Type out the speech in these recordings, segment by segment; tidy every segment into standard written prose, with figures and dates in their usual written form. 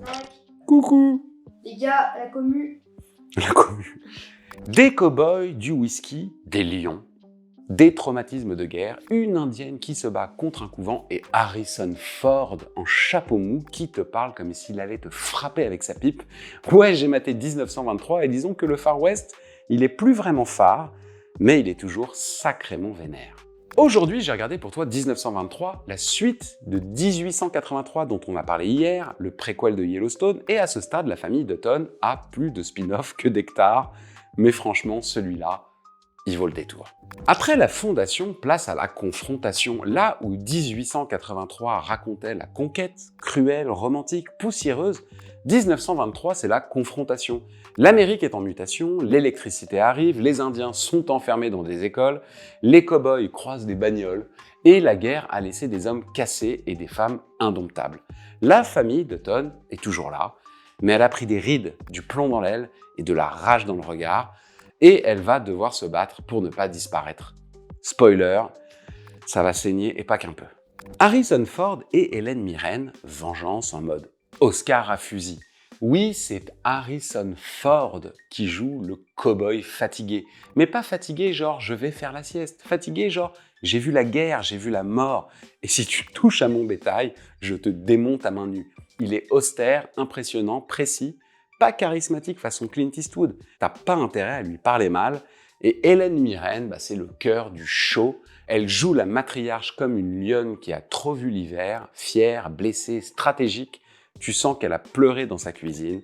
Mec, Coucou. les gars, la commu. La commu. Des cow-boys, du whisky, des lions, des traumatismes de guerre, une indienne qui se bat contre un couvent et Harrison Ford en chapeau mou qui te parle comme s'il allait te frapper avec sa pipe. Ouais, j'ai maté 1923 et disons que le Far West, il est plus vraiment phare, mais il est toujours sacrément vénère. Aujourd'hui, j'ai regardé pour toi 1923, la suite de 1883 dont on a parlé hier, le préquel de Yellowstone, et à ce stade, la famille Dutton a plus de spin-off que d'hectares, mais franchement, celui-là, il vaut le détour. Après la fondation, place à la confrontation, là où 1883 racontait la conquête, cruelle, romantique, poussiéreuse, 1923 c'est la confrontation. L'Amérique est en mutation, l'électricité arrive, les Indiens sont enfermés dans des écoles, les cow-boys croisent des bagnoles, et la guerre a laissé des hommes cassés et des femmes indomptables. La famille Dutton est toujours là, mais elle a pris des rides, du plomb dans l'aile et de la rage dans le regard, et elle va devoir se battre pour ne pas disparaître. Spoiler, ça va saigner et pas qu'un peu. Harrison Ford et Helen Mirren, vengeance en mode Oscar à fusil. Oui, c'est Harrison Ford qui joue le cow-boy fatigué. Mais pas fatigué genre je vais faire la sieste, fatigué genre j'ai vu la guerre, j'ai vu la mort, et si tu touches à mon bétail, je te démonte à main nue. Il est austère, impressionnant, précis, pas charismatique façon Clint Eastwood. T'as pas intérêt à lui parler mal. Et Helen Mirren, c'est le cœur du show. Elle joue la matriarche comme une lionne qui a trop vu l'hiver, fière, blessée, stratégique. Tu sens qu'elle a pleuré dans sa cuisine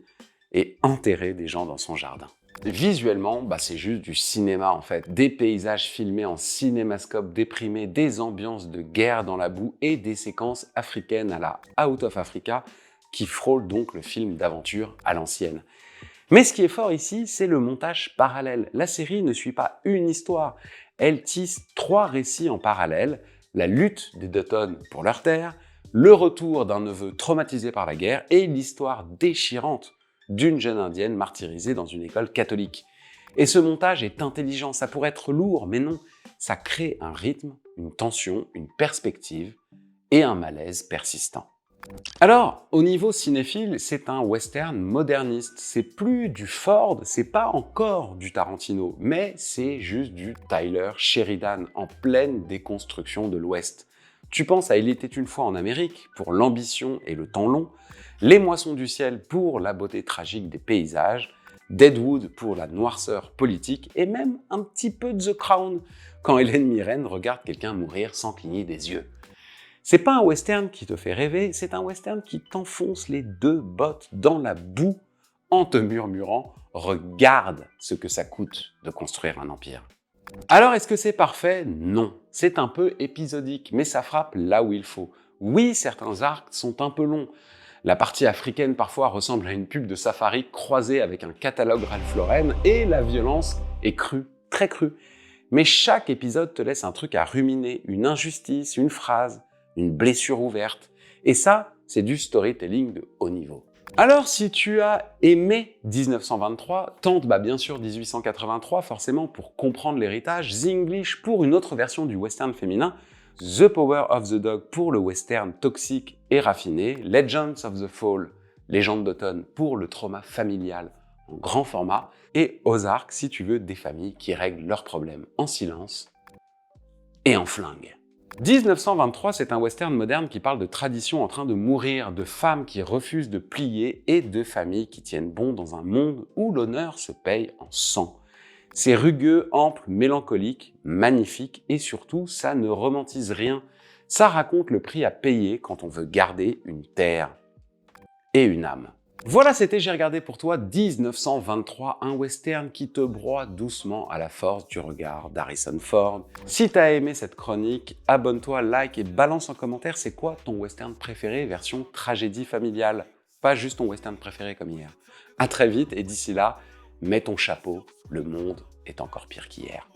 et enterré des gens dans son jardin. Visuellement, c'est juste du cinéma en fait. Des paysages filmés en cinémascope déprimé, des ambiances de guerre dans la boue et des séquences africaines à la Out of Africa qui frôle donc le film d'aventure à l'ancienne. Mais ce qui est fort ici, c'est le montage parallèle. La série ne suit pas une histoire, elle tisse 3 récits en parallèle, la lutte des Dutton pour leur terre, le retour d'un neveu traumatisé par la guerre et l'histoire déchirante d'une jeune indienne martyrisée dans une école catholique. Et ce montage est intelligent, ça pourrait être lourd, mais non, ça crée un rythme, une tension, une perspective et un malaise persistant. Alors, au niveau cinéphile, c'est un western moderniste. C'est plus du Ford, c'est pas encore du Tarantino, mais c'est juste du Tyler Sheridan en pleine déconstruction de l'Ouest. Tu penses à Il était une fois en Amérique pour l'ambition et le temps long, Les Moissons du ciel pour la beauté tragique des paysages, Deadwood pour la noirceur politique et même un petit peu de The Crown quand Helen Mirren regarde quelqu'un mourir sans cligner des yeux. C'est pas un western qui te fait rêver, c'est un western qui t'enfonce les 2 bottes dans la boue en te murmurant « Regarde ce que ça coûte de construire un empire ». Alors est-ce que c'est parfait? Non. C'est un peu épisodique, mais ça frappe là où il faut. Oui, certains arcs sont un peu longs. La partie africaine parfois ressemble à une pub de safari croisée avec un catalogue Ralph Lauren et la violence est crue, très crue. Mais chaque épisode te laisse un truc à ruminer, une injustice, une phrase, une blessure ouverte. Et ça, c'est du storytelling de haut niveau. Alors, si tu as aimé 1923, tente bien sûr 1883 forcément pour comprendre l'héritage, Zinglish pour une autre version du western féminin, The Power of the Dog pour le western toxique et raffiné, Legends of the Fall, Légende d'automne pour le trauma familial en grand format, et Ozark si tu veux des familles qui règlent leurs problèmes en silence et en flingue. 1923, c'est un western moderne qui parle de traditions en train de mourir, de femmes qui refusent de plier et de familles qui tiennent bon dans un monde où l'honneur se paye en sang. C'est rugueux, ample, mélancolique, magnifique et surtout, ça ne romantise rien. Ça raconte le prix à payer quand on veut garder une terre et une âme. Voilà, c'était J'ai regardé pour toi 1923, un western qui te broie doucement à la force du regard d'Harrison Ford. Si t'as aimé cette chronique, abonne-toi, like et balance en commentaire c'est quoi ton western préféré version tragédie familiale. Pas juste ton western préféré comme hier. À très vite et d'ici là, mets ton chapeau, le monde est encore pire qu'hier.